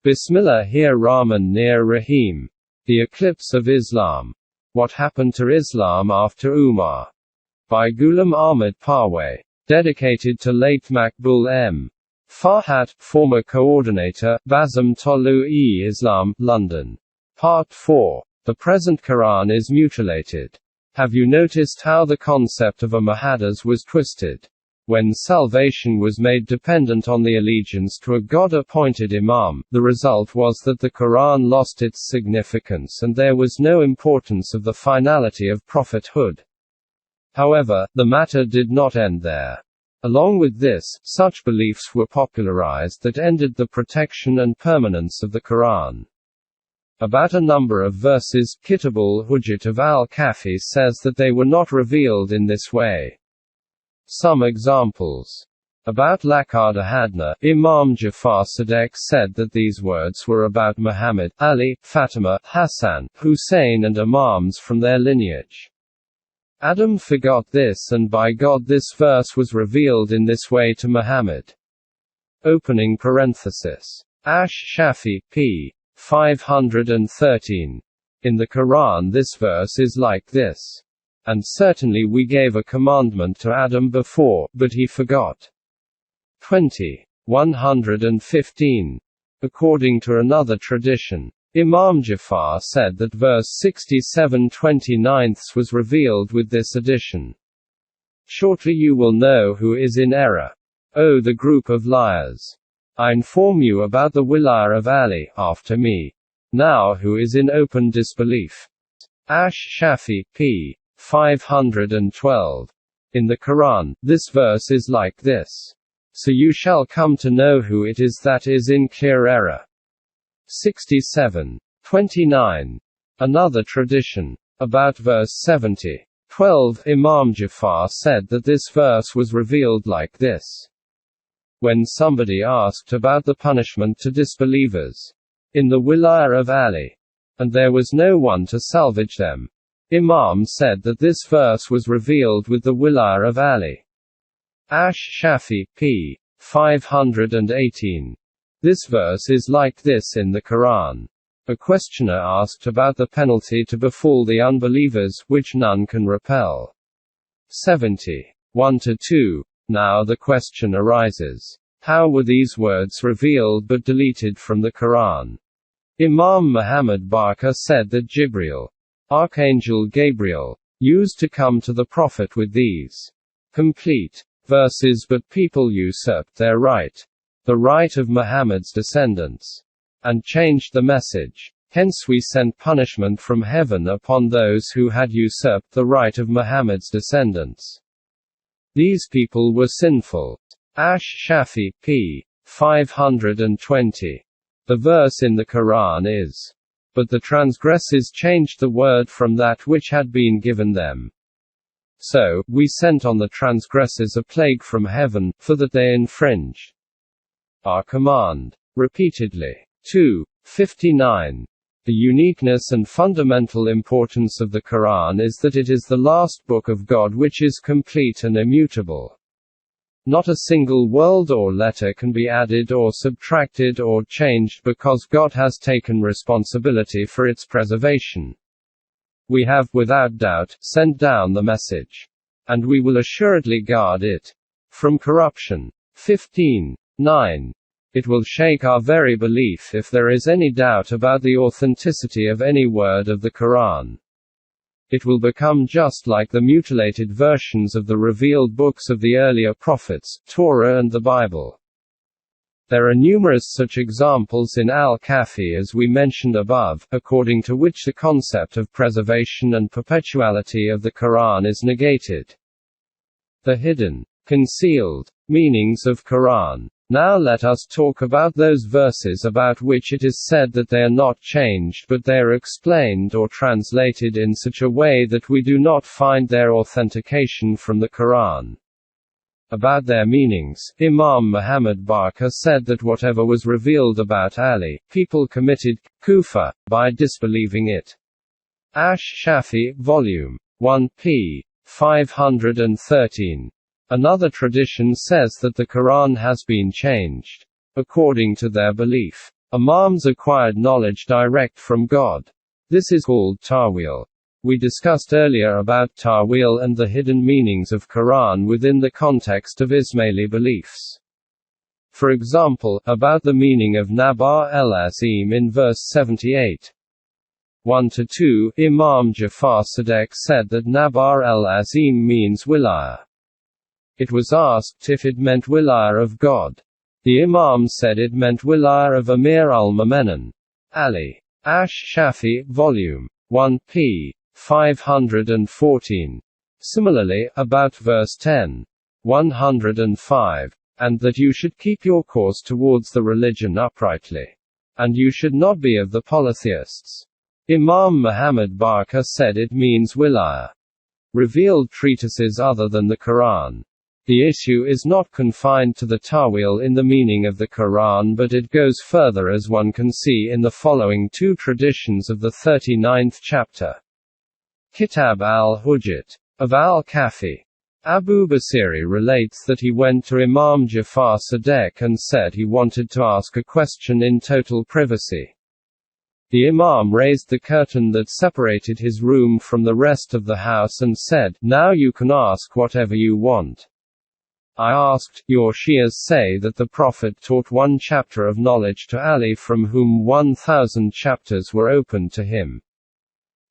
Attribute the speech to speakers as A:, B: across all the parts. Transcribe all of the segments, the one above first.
A: Bismillahir-Rahman-Nir-Rahim. The Eclipse of Islam. What Happened to Islam After Umar. By Ghulam Ahmad Parwez. Dedicated to late Maqbul M. Farhat, former coordinator, Bazam Tolu-e-Islam, London. Part 4. The present Quran is mutilated. Have you noticed how the concept of a Muhaddis was twisted? When salvation was made dependent on the allegiance to a God-appointed Imam, the result was that the Quran lost its significance and there was no importance of the finality of prophethood. However, the matter did not end there. Along with this, such beliefs were popularized that ended the protection and permanence of the Quran. About a number of verses, Kitabul Hujjat of al-Kafi says that they were not revealed in this way. Some examples. About Laqad Ahadna, Imam Jafar Sadiq said that these words were about Muhammad, Ali, Fatima, Hassan, Hussein and Imams from their lineage. Adam forgot this, and by God this verse was revealed in this way to Muhammad. Opening parenthesis. Ash-Shafi, p. 513. In the Quran this verse is like this. And certainly we gave a commandment to Adam before, but he forgot. 20. 115. According to another tradition, Imam Jafar said that verse 67/29 was revealed with this addition. Shortly you will know who is in error. O the group of liars! I inform you about the wilayah of Ali, after me. Now who is in open disbelief. Ash-Shafi, p. 512. In the Quran, this verse is like this. So you shall come to know who it is that is in clear error. 67:29. Another tradition. About verse 70:12, Imam Jafar said that this verse was revealed like this. When somebody asked about the punishment to disbelievers in the wilayah of Ali, and there was no one to salvage them, Imam said that this verse was revealed with the wilayah of Ali. Ash-Shafi, p. 518. This verse is like this in the Quran. A questioner asked about the penalty to befall the unbelievers, which none can repel. 70:1-2. Now the question arises. How were these words revealed but deleted from the Quran? Imam Muhammad Baqir said that Jibril, Archangel Gabriel, used to come to the Prophet with these complete verses, but people usurped their right, the right of Muhammad's descendants, and changed the message. Hence we sent punishment from heaven upon those who had usurped the right of Muhammad's descendants. These people were sinful. Ash-Shafi, p. 520. The verse in the Quran is, but the transgressors changed the word from that which had been given them. So, we sent on the transgressors a plague from heaven, for that they infringe our command. Repeatedly. 2:59. The uniqueness and fundamental importance of the Quran is that it is the last book of God which is complete and immutable. Not a single word or letter can be added or subtracted or changed because God has taken responsibility for its preservation. We have, without doubt, sent down the message. And we will assuredly guard it from corruption. 15:9. It will shake our very belief if there is any doubt about the authenticity of any word of the Quran. It will become just like the mutilated versions of the revealed books of the earlier prophets, Torah and the Bible. There are numerous such examples in al-Kafi as we mentioned above, according to which the concept of preservation and perpetuality of the Quran is negated. The hidden, concealed meanings of Quran. Now let us talk about those verses about which it is said that they are not changed but they are explained or translated in such a way that we do not find their authentication from the Quran. About their meanings, Imam Muhammad Baqir said that whatever was revealed about Ali, people committed kufr by disbelieving it. Ash-Shafi, Volume 1 p. 513. Another tradition says that the Quran has been changed, according to their belief. Imams acquired knowledge direct from God. This is called ta'wil. We discussed earlier about ta'wil and the hidden meanings of Quran within the context of Ismaili beliefs. For example, about the meaning of Nabar el-Azim in verse 78. 1-2, Imam Jafar Sadiq said that Nabar el-Azim means wilayah. It was asked if it meant wilayah of God. The Imam said it meant wilayah of Amir al-Mu'minin, Ali. Ash-Shafi, Volume 1 p. 514. Similarly, about verse 10. 105. And that you should keep your course towards the religion uprightly. And you should not be of the polytheists. Imam Muhammad Baqir said it means wilayah. Revealed treatises other than the Quran. The issue is not confined to the ta'wil in the meaning of the Quran, but it goes further, as one can see in the following two traditions of the 39th chapter. Kitab al-Hujjat of al-Kafi. Abu Basiri relates that he went to Imam Jafar Sadiq and said he wanted to ask a question in total privacy. The Imam raised the curtain that separated his room from the rest of the house and said, "Now you can ask whatever you want." I asked, "Your Shias say that the Prophet taught one chapter of knowledge to Ali from whom 1,000 chapters were opened to him."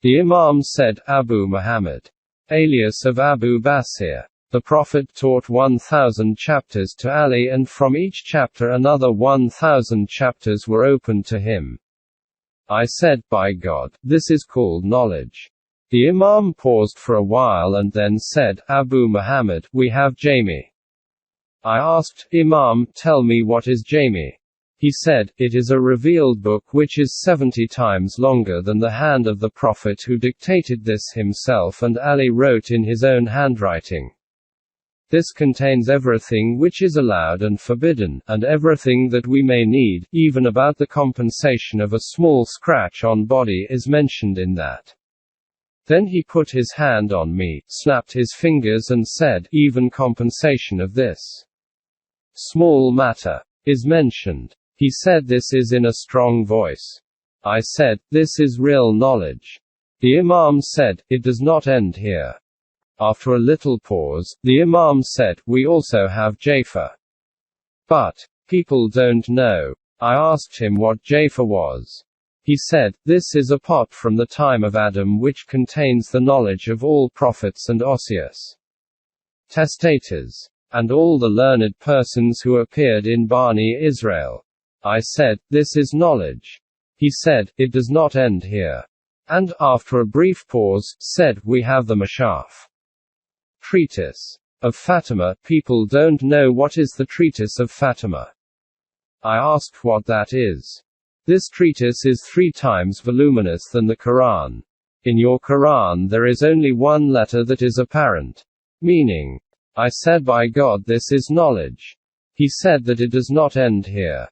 A: The Imam said, "Abu Muhammad, alias of Abu Basir. The Prophet taught 1,000 chapters to Ali, and from each chapter another 1,000 chapters were opened to him." I said, "By God, this is called knowledge." The Imam paused for a while and then said, "Abu Muhammad, we have Jami." I asked, "Imam, tell me what is Jami?" He said, "It is a revealed book which is 70 times longer than the hand of the Prophet who dictated this himself, and Ali wrote in his own handwriting. This contains everything which is allowed and forbidden, and everything that we may need, even about the compensation of a small scratch on body is mentioned in that." Then he put his hand on me, snapped his fingers and said, "Even compensation of this small matter is mentioned." He said this is in a strong voice. I said, "This is real knowledge." The Imam said, "It does not end here." After a little pause, the Imam said, "We also have Jafar. But people don't know." I asked him what Jafar was. He said, "This is a pot from the time of Adam which contains the knowledge of all prophets and Osius, testators, and all the learned persons who appeared in Bani Israel." I said, "This is knowledge." He said, "It does not end here." And, after a brief pause, said, "We have the Mashaf. Treatise of Fatima." People don't know what is the Treatise of Fatima. I asked what that is. This treatise is 3 times voluminous than the Quran. In your Quran there is only one letter that is apparent. Meaning. I said, "By God, this is knowledge." He said that it does not end here.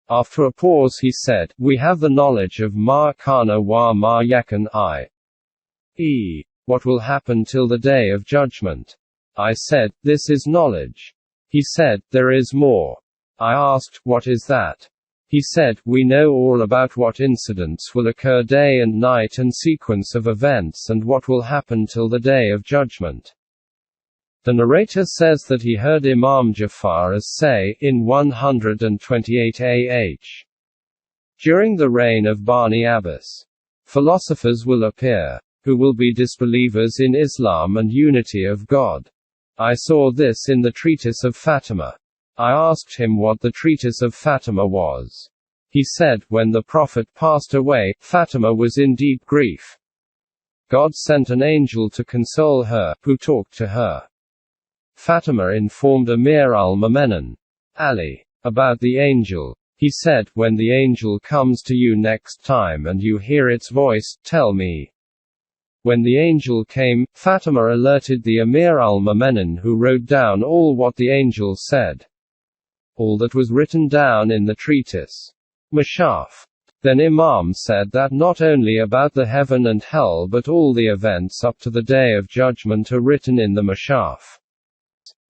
A: After a pause he said, "We have the knowledge of ma kana wa ma yakan, i.e., what will happen till the day of judgment." I said, "This is knowledge." He said, "There is more." I asked, "What is that?" He said, "We know all about what incidents will occur day and night and sequence of events and what will happen till the day of judgment." The narrator says that he heard Imam Jafar as say, in 128 AH. During the reign of Bani Abbas, philosophers will appear, who will be disbelievers in Islam and unity of God. I saw this in the Treatise of Fatima. I asked him what the Treatise of Fatima was. He said, "When the Prophet passed away, Fatima was in deep grief. God sent an angel to console her, who talked to her. Fatima informed Amir al-Mu'minin, Ali, about the angel. He said, when the angel comes to you next time and you hear its voice, tell me." When the angel came, Fatima alerted the Amir al-Mu'minin, who wrote down all what the angel said. All that was written down in the treatise. Mashaf. Then Imam said that not only about the heaven and hell but all the events up to the day of judgment are written in the Mashaf.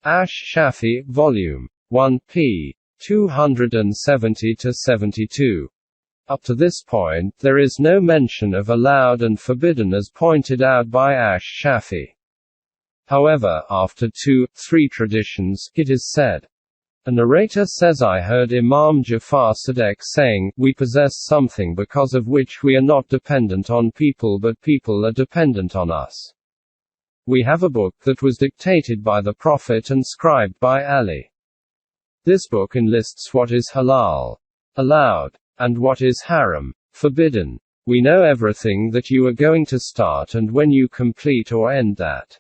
A: Ash-Shafi, Volume 1 p. 270-72. Up to this point, there is no mention of allowed and forbidden as pointed out by Ash-Shafi. However, after 2-3 traditions, it is said. A narrator says, I heard Imam Jafar Sadiq saying, we possess something because of which we are not dependent on people but people are dependent on us. We have a book that was dictated by the Prophet and scribed by Ali. This book enlists what is halal, allowed, and what is haram, forbidden. We know everything that you are going to start and when you complete or end that.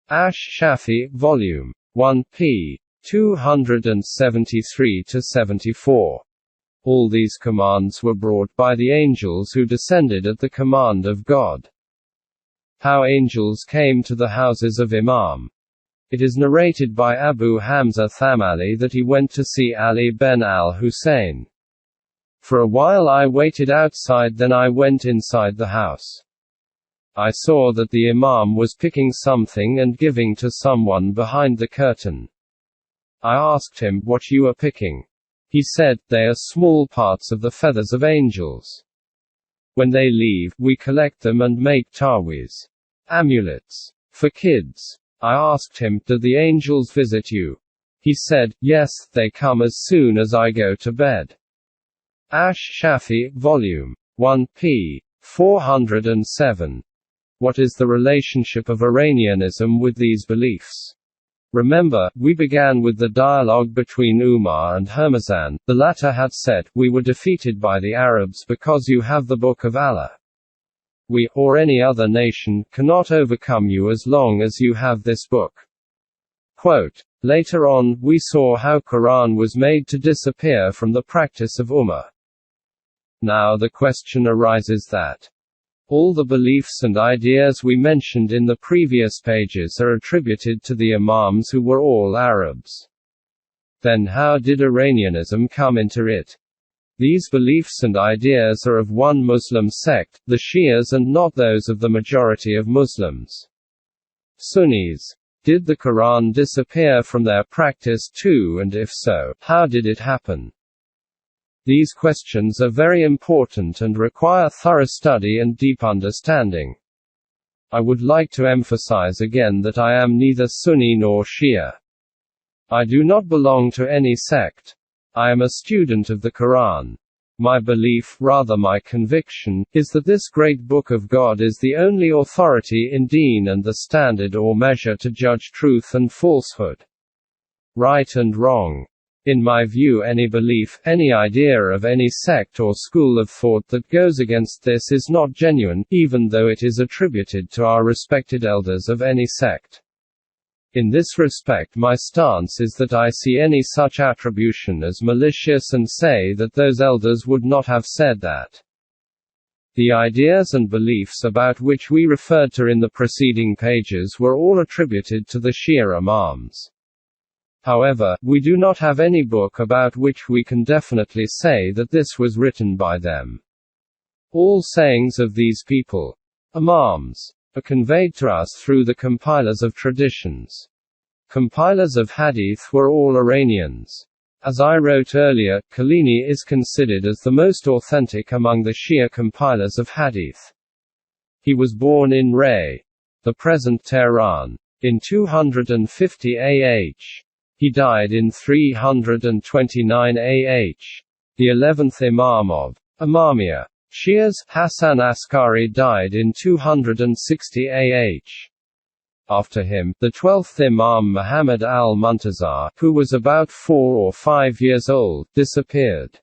A: Ash-Shafi, Volume 1, p. 273-74. All these commands were brought by the angels who descended at the command of God. How angels came to the houses of Imam. It is narrated by Abu Hamza Thamali that he went to see Ali ben al-Hussein. For a while I waited outside, then I went inside the house. I saw that the Imam was picking something and giving to someone behind the curtain. I asked him, what you are picking? He said, they are small parts of the feathers of angels. When they leave, we collect them and make ta'wiz, amulets, for kids. I asked him, do the angels visit you? He said, yes, they come as soon as I go to bed. Ash-Shafi, Volume 1, p. 407. What is the relationship of Iranianism with these beliefs? Remember, we began with the dialogue between Umar and Hermazan. The latter had said, we were defeated by the Arabs because you have the Book of Allah. We, or any other nation, cannot overcome you as long as you have this book. Quote, later on, we saw how Quran was made to disappear from the practice of Ummah. Now the question arises that all the beliefs and ideas we mentioned in the previous pages are attributed to the Imams who were all Arabs. Then how did Iranianism come into it? These beliefs and ideas are of one Muslim sect, the Shias, and not those of the majority of Muslims. Sunnis. Did the Quran disappear from their practice too, and if so, how did it happen? These questions are very important and require thorough study and deep understanding. I would like to emphasize again that I am neither Sunni nor Shia. I do not belong to any sect. I am a student of the Quran. My belief, rather my conviction, is that this great book of God is the only authority in deen and the standard or measure to judge truth and falsehood, right and wrong. In my view, any belief, any idea of any sect or school of thought that goes against this is not genuine, even though it is attributed to our respected elders of any sect. In this respect, my stance is that I see any such attribution as malicious and say that those elders would not have said that. The ideas and beliefs about which we referred to in the preceding pages were all attributed to the Shia Imams. However, we do not have any book about which we can definitely say that this was written by them. All sayings of these people, Imams, are conveyed to us through the compilers of traditions. Compilers of hadith were all Iranians. As I wrote earlier, Khalini is considered as the most authentic among the Shia compilers of hadith. He was born in Ray, the present Tehran, in 250 AH. He died in 329 AH. The 11th Imam of Imamiyya Shias, Hassan Askari, died in 260 AH. After him, the 12th Imam Muhammad al-Muntazar, who was about 4 or 5 years old, disappeared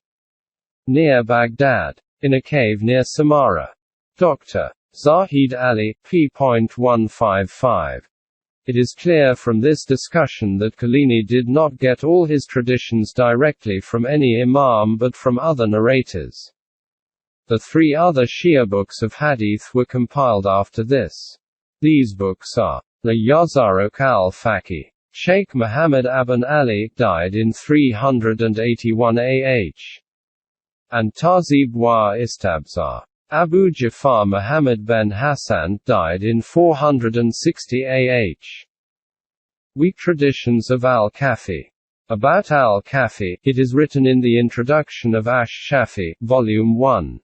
A: near Baghdad, in a cave near Samarra. Dr. Zahid Ali, p.155. It is clear from this discussion that Khalini did not get all his traditions directly from any imam but from other narrators. The 3 other Shia books of hadith were compiled after this. These books are La Yazarok al-Faqih. Sheikh Muhammad Aban Ali, died in 381 AH. And Tazib wa Istabzar. Abu Jafar Muhammad ben Hassan, died in 460 AH. Weak traditions of al-Kafi. About al-Kafi, it is written in the introduction of Ash-Shafi, Volume 1.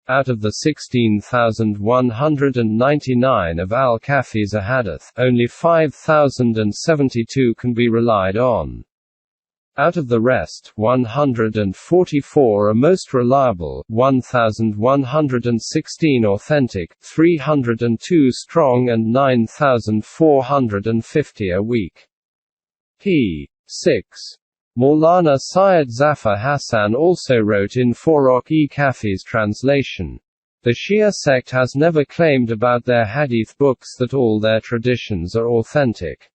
A: Out of the 16,199 of al-Kafi's ahadith, only 5,072 can be relied on. Out of the rest, 144 are most reliable, 1,116 authentic, 302 strong and 9,450 are weak. p. 6. Maulana Syed Zafar Hassan also wrote in Farokh-e-Kafi's translation. The Shia sect has never claimed about their hadith books that all their traditions are authentic.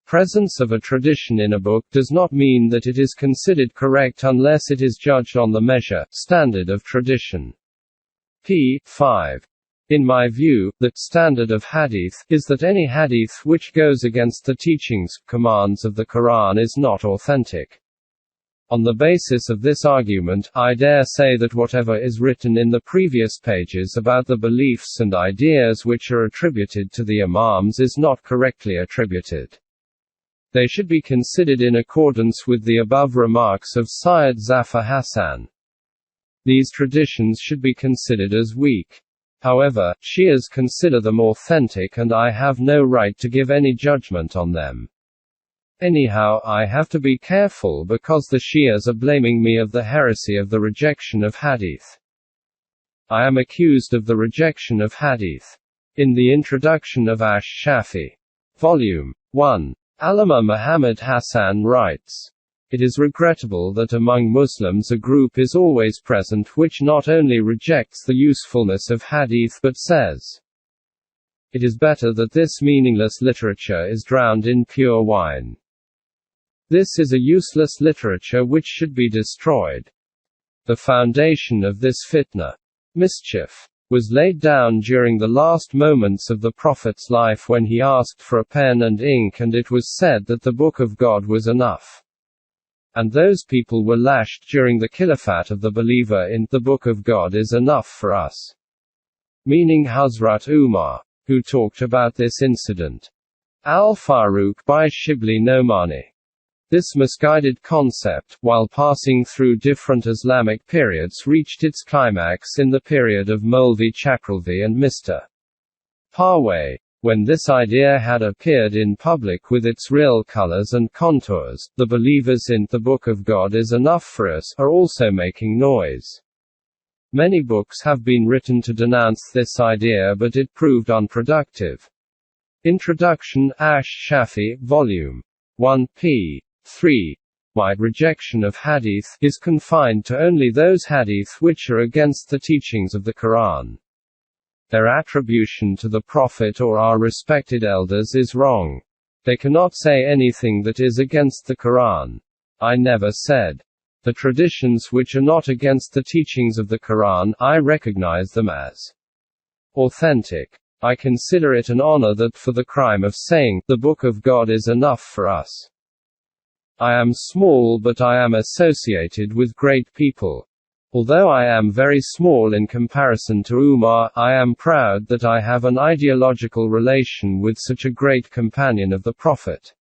A: Presence of a tradition in a book does not mean that it is considered correct unless it is judged on the measure, standard of tradition. p. 5. In my view, the standard of hadith is that any hadith which goes against the teachings, commands of the Quran is not authentic. On the basis of this argument, I dare say that whatever is written in the previous pages about the beliefs and ideas which are attributed to the Imams is not correctly attributed. They should be considered in accordance with the above remarks of Syed Zafar Hassan. These traditions should be considered as weak. However, Shias consider them authentic and I have no right to give any judgment on them. Anyhow, I have to be careful because the Shias are blaming me of the heresy of the rejection of hadith. I am accused of the rejection of hadith. In the introduction of Ash-Shafi, Volume 1, Allama Muhammad Hassan writes, "It is regrettable that among Muslims a group is always present which not only rejects the usefulness of hadith but says, it is better that this meaningless literature is drowned in pure wine. This is a useless literature which should be destroyed. The foundation of this fitna, mischief, was laid down during the last moments of the Prophet's life when he asked for a pen and ink and it was said that the Book of God was enough. And those people were lashed during the Khilafat of the believer in the Book of God is enough for us." Meaning Hazrat Umar, who talked about this incident. Al-Faruq by Shibli Nomani. This misguided concept, while passing through different Islamic periods, reached its climax in the period of Maulvi Chakralvi and Mr. Parwez. When this idea had appeared in public with its real colors and contours, the believers in the Book of God is enough for us are also making noise. Many books have been written to denounce this idea but it proved unproductive. Introduction, Ash-Shafi, Volume 1, p. 3. My rejection of hadith is confined to only those hadith which are against the teachings of the Quran. Their attribution to the Prophet or our respected elders is wrong. They cannot say anything that is against the Quran. I never said. The traditions which are not against the teachings of the Quran, I recognize them as authentic. I consider it an honor that for the crime of saying, the Book of God is enough for us. I am small but I am associated with great people. Although I am very small in comparison to Umar, I am proud that I have an ideological relation with such a great companion of the Prophet.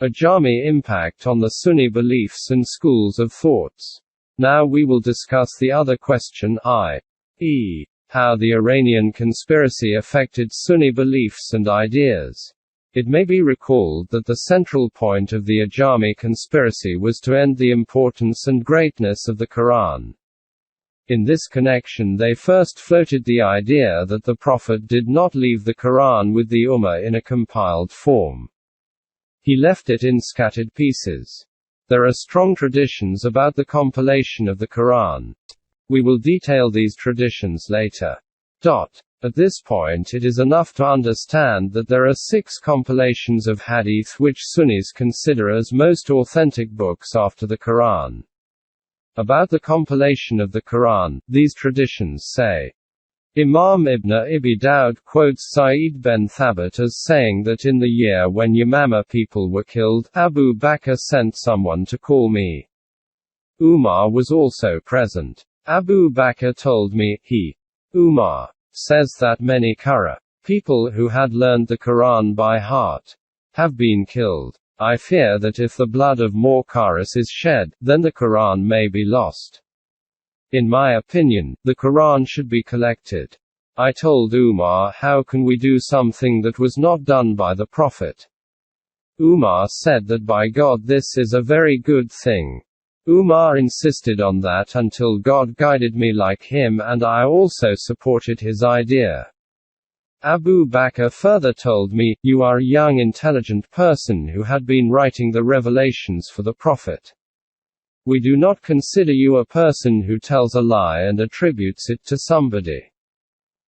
A: Ajami impact on the Sunni beliefs and schools of thoughts. Now we will discuss the other question, i.e., how the Iranian conspiracy affected Sunni beliefs and ideas. It may be recalled that the central point of the Ajami conspiracy was to end the importance and greatness of the Quran. In this connection they first floated the idea that the Prophet did not leave the Quran with the Ummah in a compiled form. He left it in scattered pieces. There are strong traditions about the compilation of the Quran. We will detail these traditions later. At this point it is enough to understand that there are 6 compilations of hadith which Sunnis consider as most authentic books after the Quran. About the compilation of the Quran, these traditions say. Imam Ibn Abi Dawud quotes Sa'id bin Thabit as saying that in the year when Yamama people were killed, Abu Bakr sent someone to call me. Umar was also present. Abu Bakr told me, Umar says that many Qurra people who had learned the Quran by heart have been killed. I fear that if the blood of more Qaris is shed, then the Quran may be lost. In my opinion, the Quran should be collected. I told Umar, how can we do something that was not done by the Prophet? Umar said that by God this is a very good thing. Umar insisted on that until God guided me like him, and I also supported his idea. Abu Bakr further told me, you are a young intelligent person who had been writing the revelations for the Prophet. We do not consider you a person who tells a lie and attributes it to somebody.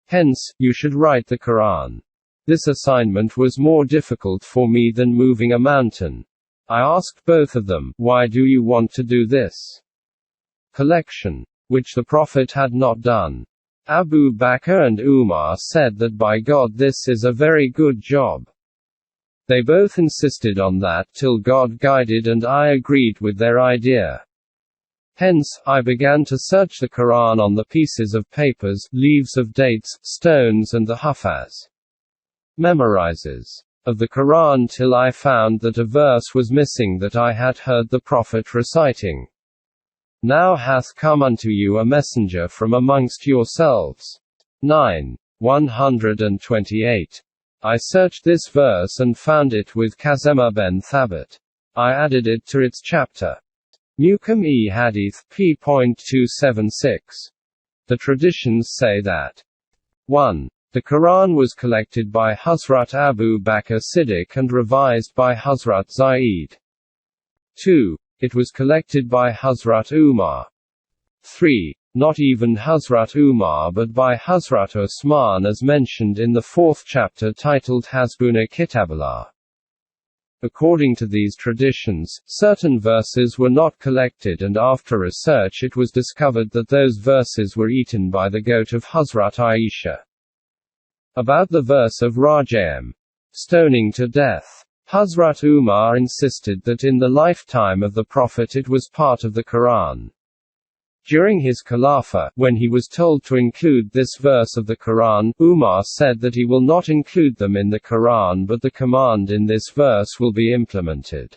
A: Hence, you should write the Quran. This assignment was more difficult for me than moving a mountain. I asked both of them, why do you want to do this collection, which the Prophet had not done? Abu Bakr and Umar said that by God this is a very good job. They both insisted on that till God guided, and I agreed with their idea. Hence, I began to search the Quran on the pieces of papers, leaves of dates, stones and the Hufaz memorizers of the Quran till I found that a verse was missing that I had heard the Prophet reciting. Now hath come unto you a messenger from amongst yourselves. 9. 128. I searched this verse and found it with Kazema ben Thabit. I added it to its chapter. Muqam Hadith, p.276. The traditions say that 1. The Quran was collected by Hazrat Abu Bakr Siddiq and revised by Hazrat Zaid. 2. It was collected by Hazrat Umar. 3. Not even Hazrat Umar but by Hazrat Osman as mentioned in the 4th chapter titled Hasbuna Kitaballah. According to these traditions, certain verses were not collected, and after research it was discovered that those verses were eaten by the goat of Hazrat Aisha. About the verse of Rajam, stoning to death, Hazrat Umar insisted that in the lifetime of the Prophet it was part of the Quran. During his Khilafah, when he was told to include this verse of the Quran, Umar said that he will not include them in the Quran, but the command in this verse will be implemented.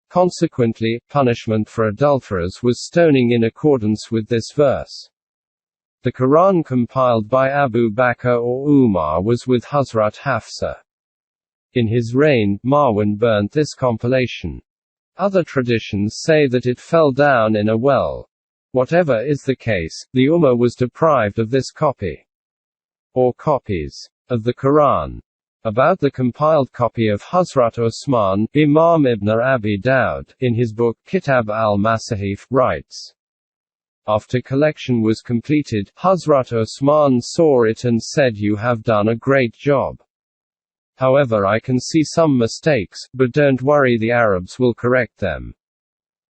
A: Consequently, punishment for adulterers was stoning in accordance with this verse. The Quran compiled by Abu Bakr or Umar was with Hazrat Hafsa. In his reign, Marwan burnt this compilation. Other traditions say that it fell down in a well. Whatever is the case, the Ummah was deprived of this copy or copies of the Quran. About the compiled copy of Hazrat Osman, Imam Ibn Abi Dawud, in his book Kitab al-Masahif, writes, after collection was completed, Hazrat Osman saw it and said, you have done a great job. However, I can see some mistakes, but don't worry, the Arabs will correct them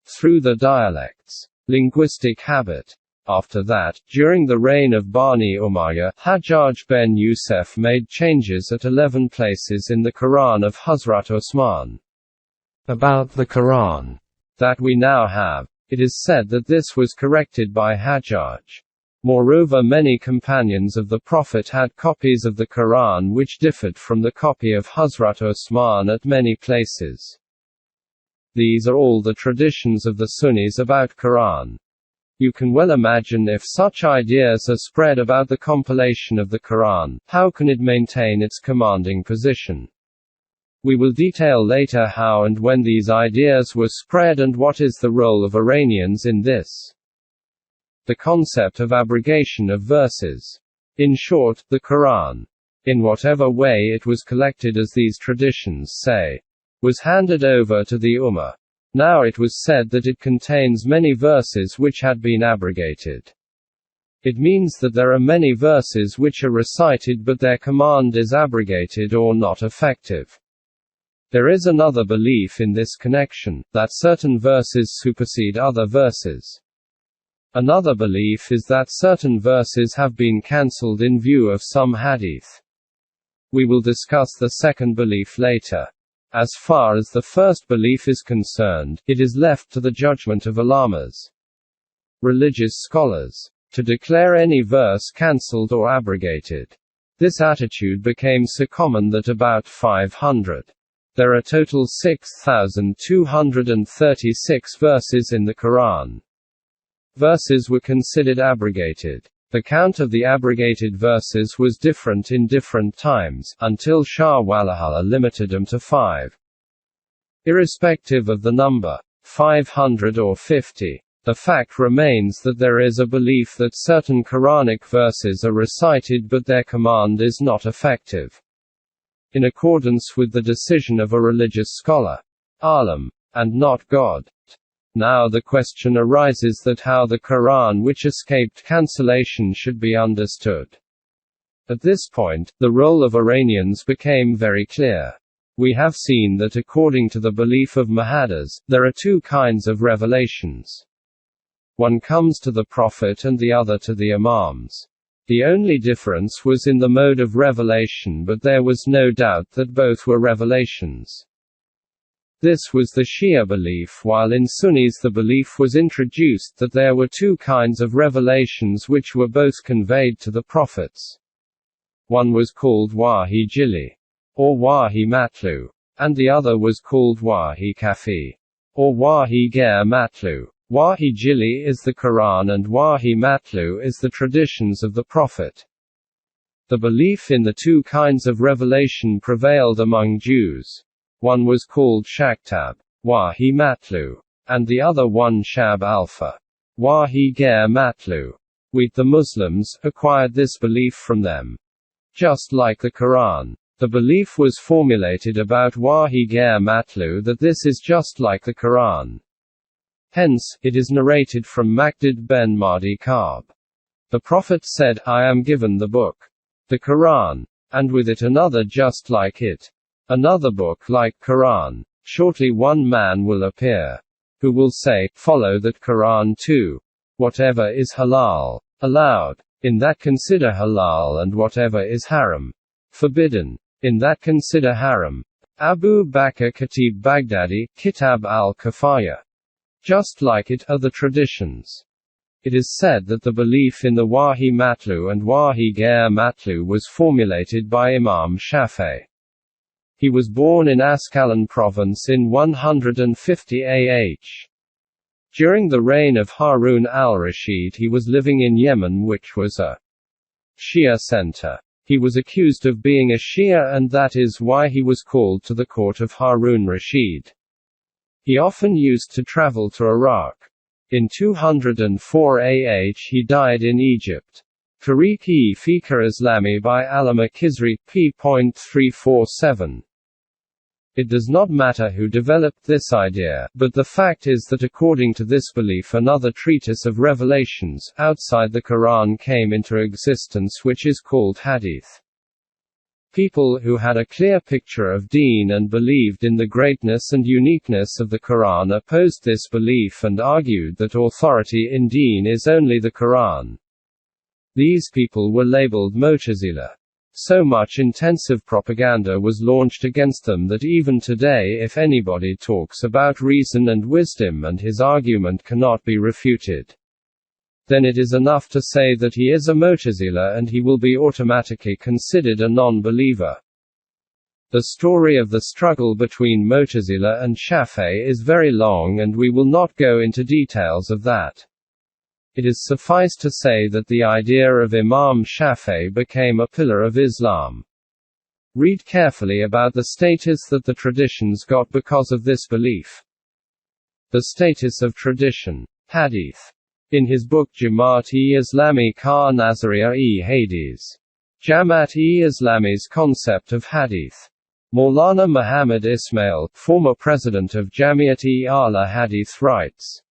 A: through the dialects. Linguistic habit. After that, during the reign of Bani Umayyah, Hajjaj ben Yusuf made changes at 11 places in the Quran of Hazrat Osman. About the Quran that we now have, it is said that this was corrected by Hajjaj. Moreover, many companions of the Prophet had copies of the Quran which differed from the copy of Hazrat Osman at many places. These are all the traditions of the Sunnis about Quran. You can well imagine if such ideas are spread about the compilation of the Quran, how can it maintain its commanding position? We will detail later how and when these ideas were spread and what is the role of Iranians in this. The concept of abrogation of verses. In short, the Quran, in whatever way it was collected as these traditions say, was handed over to the Ummah. Now it was said that it contains many verses which had been abrogated. It means that there are many verses which are recited but their command is abrogated or not effective. There is another belief in this connection, that certain verses supersede other verses. Another belief is that certain verses have been cancelled in view of some hadith. We will discuss the second belief later. As far as the first belief is concerned, it is left to the judgment of Allamas, religious scholars, to declare any verse cancelled or abrogated. This attitude became so common that about 500 There are total 6,236 verses in the Quran. Verses were considered abrogated. The count of the abrogated verses was different in different times, until Shah Waliullah limited them to 5. Irrespective of the number, 500 or 50, the fact remains that there is a belief that certain Quranic verses are recited but their command is not effective. In accordance with the decision of a religious scholar, Alam, and not God. Now the question arises that how the Quran which escaped cancellation should be understood. At this point, the role of Iranians became very clear. We have seen that according to the belief of Muhaddis, there are two kinds of revelations. One comes to the Prophet and the other to the Imams. The only difference was in the mode of revelation, but there was no doubt that both were revelations. This was the Shia belief, while in Sunnis the belief was introduced that there were two kinds of revelations which were both conveyed to the prophets. One was called Wahi Jili, or Wahi Matlu, and the other was called Wahi Kafi, or Wahi Ghair Matlu. Wahi Jili is the Quran and Wahi Matlu is the traditions of the Prophet. The belief in the two kinds of revelation prevailed among Jews. One was called Shaktab, Wahi Matlu, and the other one Shab Alpha, Wahi Ghair Matlu. We, the Muslims, acquired this belief from them. Just like the Quran, the belief was formulated about Wahi Ghair Matlu that this is just like the Quran. Hence, it is narrated from Maqdad ben Mahdi Ka'b. The Prophet said, I am given the book, the Quran, and with it another just like it. Another book like Quran. Shortly one man will appear, who will say, follow that Quran too. Whatever is halal, allowed, in that consider halal, and whatever is haram, forbidden, in that consider haram. Abu Bakr Khatib Baghdadi, Kitab al-Kafaya. Just like it are the traditions. It is said that the belief in the Wahi Matlu and Wahi Ghair Matlu was formulated by Imam Shafi'i. He was born in Asqalan province in 150 AH. During the reign of Harun al-Rashid he was living in Yemen, which was a Shia center. He was accused of being a Shia, and that is why he was called to the court of Harun Rashid. He often used to travel to Iraq. In 204 AH he died in Egypt. Tariq-e-Fiqh Islami by Allama Khizri, p.347. It does not matter who developed this idea, but the fact is that according to this belief another treatise of revelations, outside the Quran came into existence which is called Hadith. People who had a clear picture of Deen and believed in the greatness and uniqueness of the Quran opposed this belief and argued that authority in Deen is only the Quran. These people were labeled Mu'tazila. So much intensive propaganda was launched against them that even today if anybody talks about reason and wisdom and his argument cannot be refuted, then it is enough to say that he is a Mu'tazila and he will be automatically considered a non-believer. The story of the struggle between Mu'tazila and Shafi'i is very long and we will not go into details of that. It is suffice to say that the idea of Imam Shafi'i became a pillar of Islam. Read carefully about the status that the traditions got because of this belief. The status of tradition. Hadith. In his book Jamaat-e-Islami ka Nazariya-e-Hadith, Jamaat-e-Islami's concept of Hadith, Maulana Muhammad Ismail, former president of Jamiat-e-Ala Hadith, writes,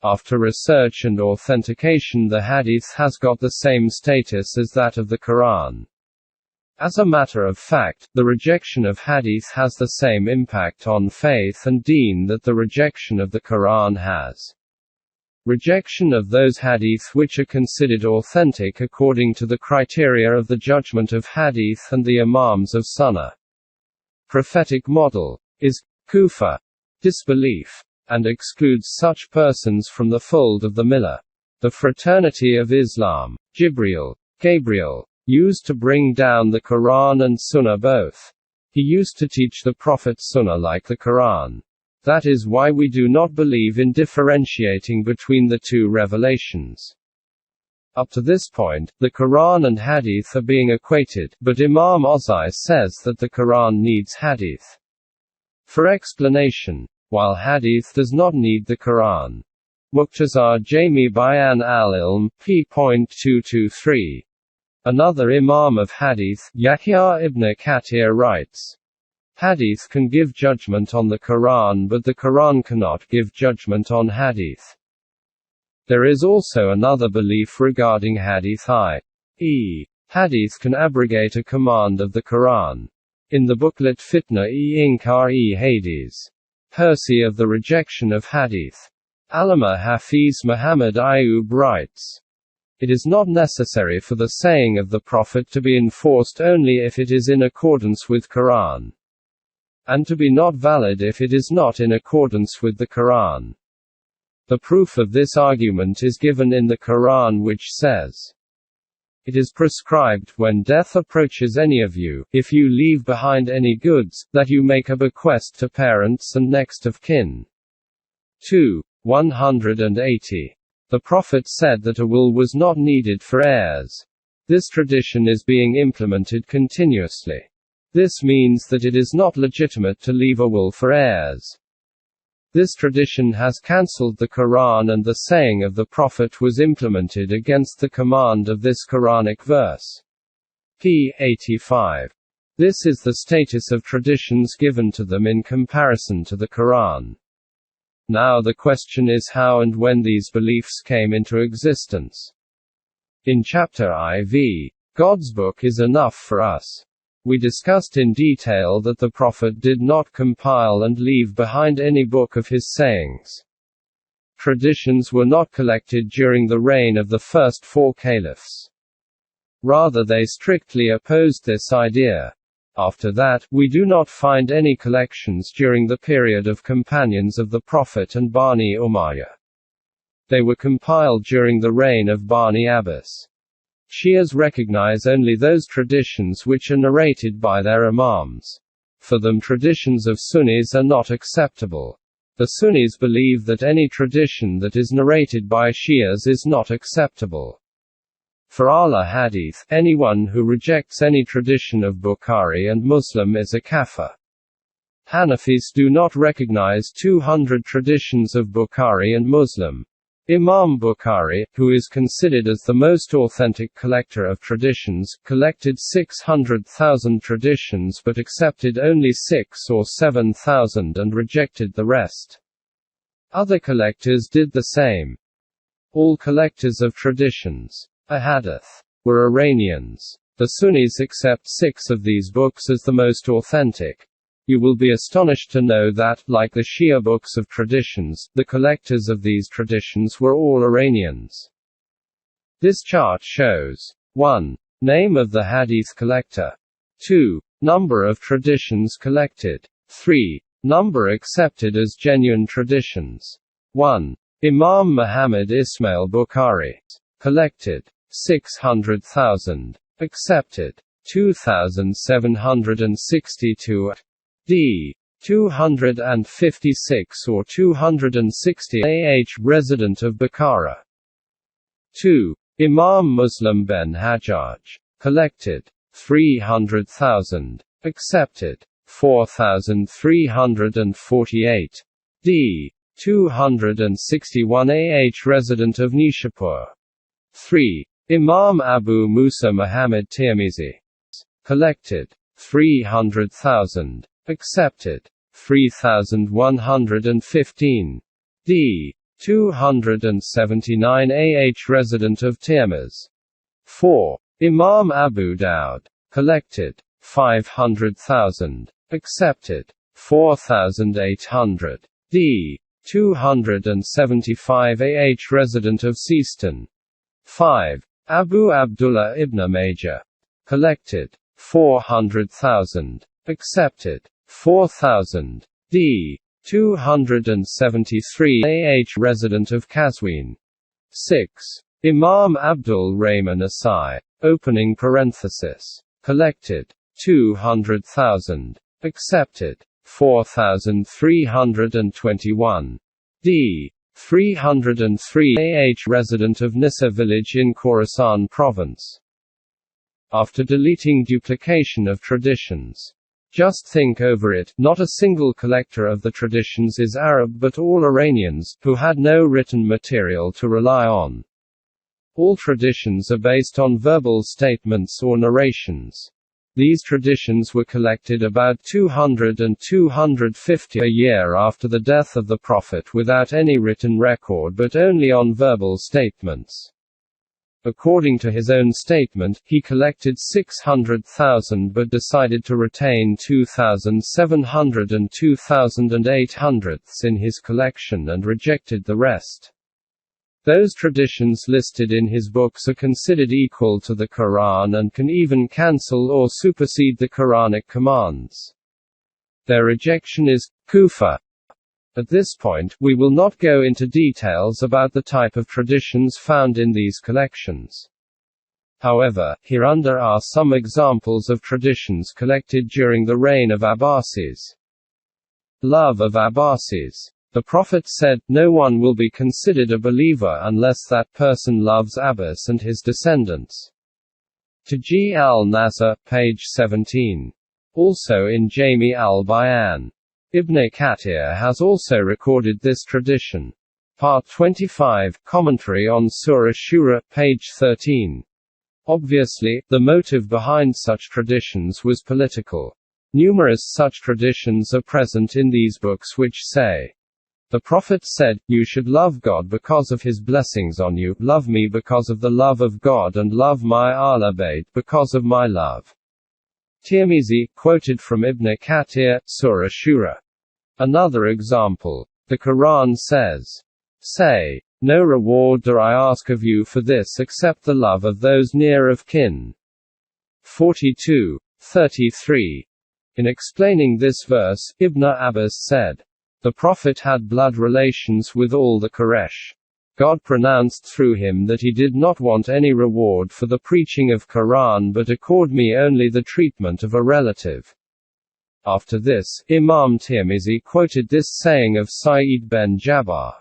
A: after research and authentication the Hadith has got the same status as that of the Quran. As a matter of fact, the rejection of Hadith has the same impact on faith and deen that the rejection of the Quran has. Rejection of those Hadith which are considered authentic according to the criteria of the judgment of Hadith and the Imams of Sunnah. Prophetic model is kufr, disbelief, and excludes such persons from the fold of the Millah. The fraternity of Islam, Gabriel, used to bring down the Quran and Sunnah both. He used to teach the Prophet's Sunnah like the Quran. That is why we do not believe in differentiating between the two revelations. Up to this point, the Quran and Hadith are being equated, but Imam Ozai says that the Quran needs Hadith for explanation, while Hadith does not need the Quran. Muqtazar Jami Bayan al-Ilm, p.223. Another Imam of Hadith, Yahya ibn Kathir writes, Hadith can give judgment on the Quran, but the Quran cannot give judgment on Hadith. There is also another belief regarding Hadith, i.e., Hadith can abrogate a command of the Quran. In the booklet Fitna-e-Inkar-e Hades, Percy of the Rejection of Hadith, Allama Hafiz Muhammad Ayub writes, it is not necessary for the saying of the Prophet to be enforced only if it is in accordance with Quran, and to be not valid if it is not in accordance with the Quran. The proof of this argument is given in the Quran, which says, it is prescribed, when death approaches any of you, if you leave behind any goods, that you make a bequest to parents and next of kin. 2. 180. The Prophet said that a will was not needed for heirs. This tradition is being implemented continuously. This means that it is not legitimate to leave a will for heirs. This tradition has cancelled the Quran, and the saying of the Prophet was implemented against the command of this Quranic verse. p. 85. This is the status of traditions given to them in comparison to the Quran. Now the question is how and when these beliefs came into existence. In Chapter IV, God's Book is enough for us, we discussed in detail that the Prophet did not compile and leave behind any book of his sayings. Traditions were not collected during the reign of the first four caliphs. Rather, they strictly opposed this idea. After that, we do not find any collections during the period of companions of the Prophet and Bani Umayyah. They were compiled during the reign of Bani Abbas. Shias recognize only those traditions which are narrated by their imams. For them, traditions of Sunnis are not acceptable. The Sunnis believe that any tradition that is narrated by Shias is not acceptable. For Ahl Hadith, anyone who rejects any tradition of Bukhari and Muslim is a kafir. Hanafis do not recognize 200 traditions of Bukhari and Muslim. Imam Bukhari, who is considered as the most authentic collector of traditions, collected 600,000 traditions but accepted only 6 or 7,000 and rejected the rest. Other collectors did the same. All collectors of traditions, ahadith, were Iranians. The Sunnis accept 6 of these books as the most authentic. You will be astonished to know that, like the Shia books of traditions, the collectors of these traditions were all Iranians. This chart shows 1. Name of the Hadith collector. 2. Number of traditions collected. 3. Number accepted as genuine traditions. 1. Imam Muhammad Ismail Bukhari. Collected 600,000. Accepted 2,762. D. 256 or 260 AH resident of Bukhara. 2. Imam Muslim ben Hajjaj. Collected 300,000. Accepted 4,348. D. 261 AH resident of Nishapur. 3. Imam Abu Musa Muhammad Tirmizi. Collected 300,000. Accepted 3,115. D. 279 AH resident of Tirmiz. 4. Imam Abu Dawud. Collected 500,000. Accepted 4,800. D. 275 AH resident of Sistan. 5. Abu Abdullah ibn Majah. Collected 400,000. Accepted 4,000. D. 273 AH resident of Qazwin. 6. Imam Abdul Rahman Asai. Opening parenthesis. Collected 200,000. Accepted. 4321. D. 303 AH resident of Nissa village in Khorasan province. After deleting duplication of traditions. Just think over it, not a single collector of the traditions is Arab but all Iranians, who had no written material to rely on. All traditions are based on verbal statements or narrations. These traditions were collected about 200 and 250 a year after the death of the Prophet without any written record but only on verbal statements. According to his own statement, he collected 600,000 but decided to retain 2,700 and 2,800 in his collection and rejected the rest. Those traditions listed in his books are considered equal to the Quran and can even cancel or supersede the Quranic commands. Their rejection is kufr. At this point, we will not go into details about the type of traditions found in these collections. However, hereunder are some examples of traditions collected during the reign of Abbasis. Love of Abbasis. The Prophet said, "No one will be considered a believer unless that person loves Abbas and his descendants." To G. al-Nasr, page 17. Also in Jami al-Bayan. Ibn Kathir has also recorded this tradition. Part 25, Commentary on Surah Shura, page 13. Obviously, the motive behind such traditions was political. Numerous such traditions are present in these books which say, "The Prophet said, you should love God because of his blessings on you, love me because of the love of God and love my Ahl Bayt because of my love." Tirmizi, quoted from Ibn Kathir, Surah Shura. Another example. The Quran says, "Say, no reward do I ask of you for this except the love of those near of kin." 42:33. In explaining this verse, Ibn Abbas said, "The Prophet had blood relations with all the Quraysh. God pronounced through him that he did not want any reward for the preaching of Quran but accord me only the treatment of a relative." After this, Imam Tirmizi quoted this saying of Sa'id ben Jabbar.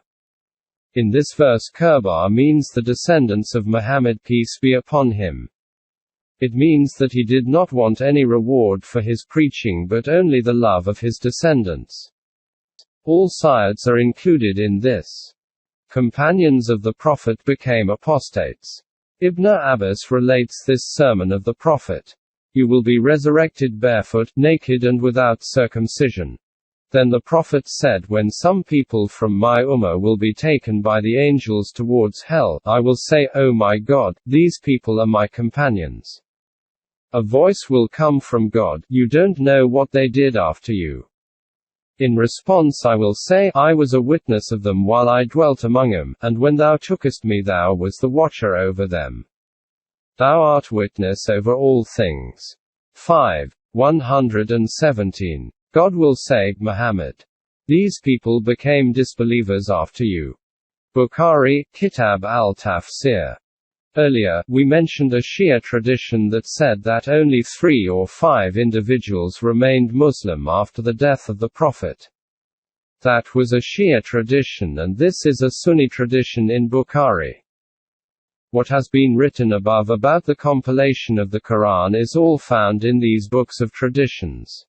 A: In this verse Qurba means the descendants of Muhammad peace be upon him. It means that he did not want any reward for his preaching but only the love of his descendants. All sides are included in this. Companions of the Prophet became apostates. Ibn Abbas relates this sermon of the Prophet. "You will be resurrected barefoot, naked and without circumcision." Then the Prophet said, "When some people from my ummah will be taken by the angels towards hell, I will say, O my God, these people are my companions. A voice will come from God, you don't know what they did after you. In response I will say, I was a witness of them while I dwelt among them, and when thou tookest me thou was the watcher over them. Thou art witness over all things." 5:117. God will say, Muhammad, "These people became disbelievers after you." Bukhari, Kitab al-Tafsir. Earlier, we mentioned a Shia tradition that said that only 3 or 5 individuals remained Muslim after the death of the Prophet. That was a Shia tradition and this is a Sunni tradition in Bukhari. What has been written above about the compilation of the Quran is all found in these books of traditions.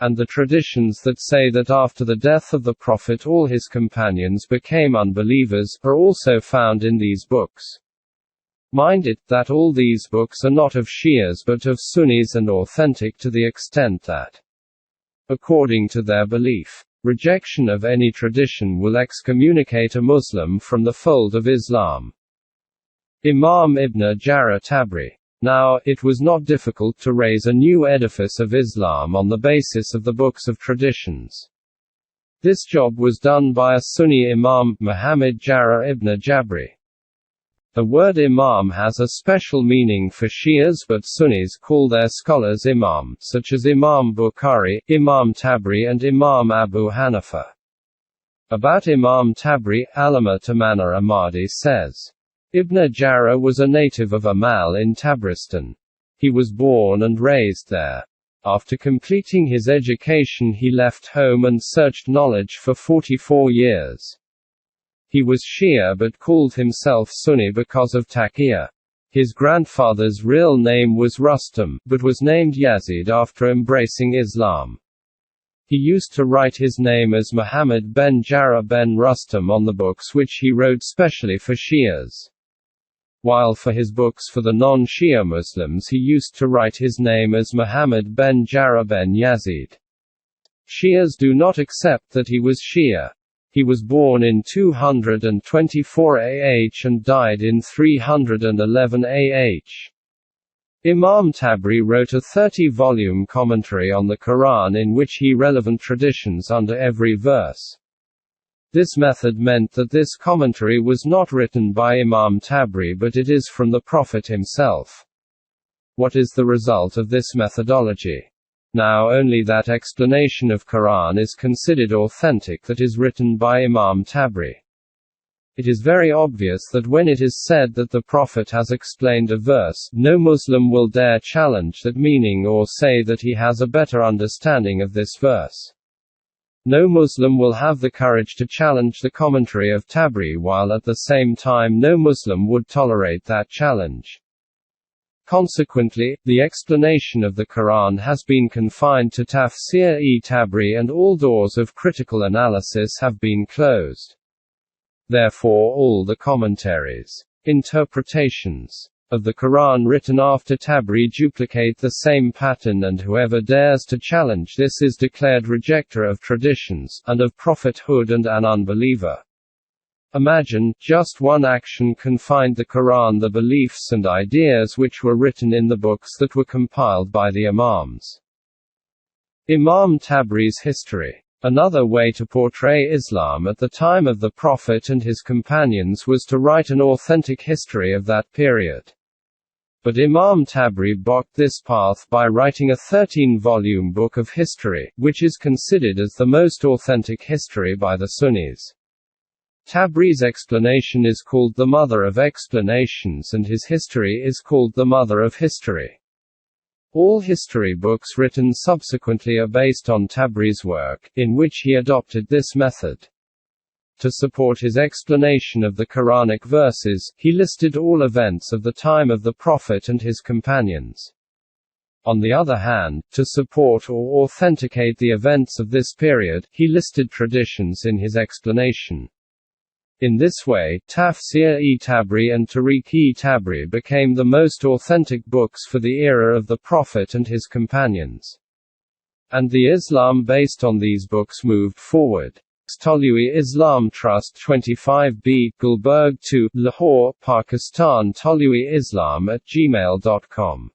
A: And the traditions that say that after the death of the Prophet all his companions became unbelievers, are also found in these books. Mind it, that all these books are not of Shias but of Sunnis and authentic to the extent that, according to their belief, rejection of any tradition will excommunicate a Muslim from the fold of Islam. Imam Ibn Jarir Tabari. Now, it was not difficult to raise a new edifice of Islam on the basis of the books of traditions. This job was done by a Sunni Imam, Muhammad Jarir ibn Jabri. The word Imam has a special meaning for Shias but Sunnis call their scholars Imam, such as Imam Bukhari, Imam Tabari and Imam Abu Hanifa. About Imam Tabari, Allama Tamanna Ahmadi says, Ibn Jarir was a native of Amal in Tabaristan. He was born and raised there. After completing his education he left home and searched knowledge for 44 years. He was Shia but called himself Sunni because of taqiyya. His grandfather's real name was Rustam, but was named Yazid after embracing Islam. He used to write his name as Muhammad ben Jarrah ben Rustam on the books which he wrote specially for Shias. While for his books for the non-Shia Muslims he used to write his name as Muhammad ben Jarrah ben Yazid. Shias do not accept that he was Shia. He was born in 224 AH and died in 311 AH. Imam Tabri wrote a 30-volume commentary on the Quran in which he relevant traditions under every verse. This method meant that this commentary was not written by Imam Tabri but it is from the Prophet himself. What is the result of this methodology? Now only that explanation of Quran is considered authentic that is written by Imam Tabri. It is very obvious that when it is said that the Prophet has explained a verse, no Muslim will dare challenge that meaning or say that he has a better understanding of this verse. No Muslim will have the courage to challenge the commentary of Tabri while at the same time no Muslim would tolerate that challenge. Consequently, the explanation of the Quran has been confined to Tafsir-e-Tabri and all doors of critical analysis have been closed. Therefore all the commentaries, interpretations, of the Quran written after Tabri duplicate the same pattern and whoever dares to challenge this is declared rejecter of traditions, and of prophethood and an unbeliever. Imagine, just one action confined the Quran the beliefs and ideas which were written in the books that were compiled by the Imams. Imam Tabri's history. Another way to portray Islam at the time of the Prophet and his companions was to write an authentic history of that period. But Imam Tabri blocked this path by writing a 13-volume book of history, which is considered as the most authentic history by the Sunnis. Tabri's explanation is called the Mother of Explanations and his history is called the Mother of History. All history books written subsequently are based on Tabri's work, in which he adopted this method. To support his explanation of the Quranic verses, he listed all events of the time of the Prophet and his companions. On the other hand, to support or authenticate the events of this period, he listed traditions in his explanation. In this way, Tafsir-e-Tabri and Tariq-e-Tabri became the most authentic books for the era of the Prophet and his companions. And the Islam based on these books moved forward. Tolui Islam Trust 25B, Gulberg 2, Lahore, Pakistan. Tolui Islam@gmail.com